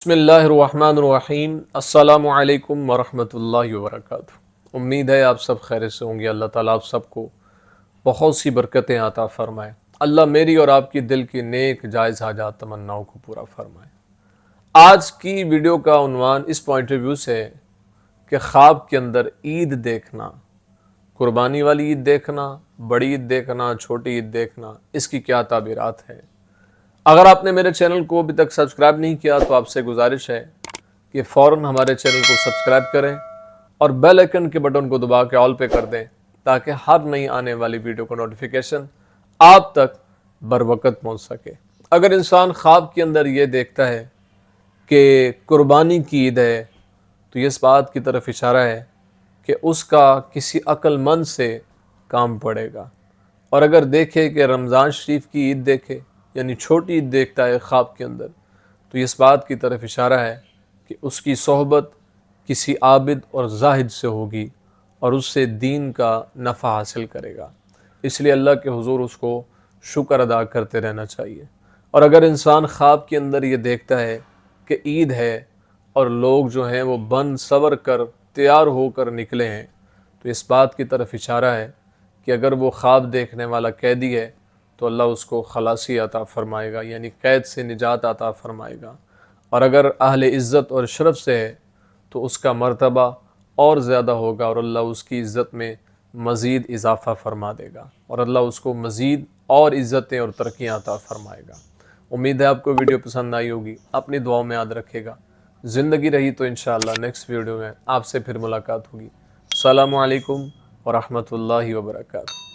بسم اللہ الرحمن الرحیم السلام علیکم ورحمۃ اللہ وبرکاتہ۔ امید ہے آپ سب خیر سے ہوں گے۔ اللہ تعالیٰ آپ سب کو بہت سی برکتیں عطا فرمائے۔ اللہ میری اور آپ کی دل کی نیک جائز حاجات تمناؤں کو پورا فرمائے۔ آج کی ویڈیو کا عنوان اس پوائنٹ آف ویو سے ہے کہ خواب کے اندر عید دیکھنا، قربانی والی عید دیکھنا، بڑی عید دیکھنا، چھوٹی عید دیکھنا، اس کی کیا تعبیرات ہیں۔ اگر آپ نے میرے چینل کو ابھی تک سبسکرائب نہیں کیا تو آپ سے گزارش ہے کہ فوراً ہمارے چینل کو سبسکرائب کریں اور بیل آئیکن کے بٹن کو دبا کے آل پہ کر دیں تاکہ ہر نئی آنے والی ویڈیو کا نوٹیفیکیشن آپ تک بروقت پہنچ سکے۔ اگر انسان خواب کے اندر یہ دیکھتا ہے کہ قربانی کی عید ہے تو یہ اس بات کی طرف اشارہ ہے کہ اس کا کسی عقل مند سے کام پڑے گا، اور اگر دیکھے کہ رمضان شریف کی عید دیکھے یعنی چھوٹی عید دیکھتا ہے خواب کے اندر تو یہ اس بات کی طرف اشارہ ہے کہ اس کی صحبت کسی عابد اور زاہد سے ہوگی اور اس سے دین کا نفع حاصل کرے گا۔ اس لیے اللہ کے حضور اس کو شکر ادا کرتے رہنا چاہیے۔ اور اگر انسان خواب کے اندر یہ دیکھتا ہے کہ عید ہے اور لوگ جو ہیں وہ بن سور کر تیار ہو کر نکلے ہیں تو اس بات کی طرف اشارہ ہے کہ اگر وہ خواب دیکھنے والا قیدی ہے تو اللہ اس کو خلاصی عطا فرمائے گا، یعنی قید سے نجات عطا فرمائے گا۔ اور اگر اہل عزت اور شرف سے ہے تو اس کا مرتبہ اور زیادہ ہوگا اور اللہ اس کی عزت میں مزید اضافہ فرما دے گا، اور اللہ اس کو مزید اور عزتیں اور ترقیاں عطا فرمائے گا۔ امید ہے آپ کو ویڈیو پسند آئی ہوگی، اپنی دعاؤں میں یاد رکھے گا۔ زندگی رہی تو انشاءاللہ نیکسٹ ویڈیو میں آپ سے پھر ملاقات ہوگی۔ السلام علیکم ورحمۃ اللہ وبرکاتہ۔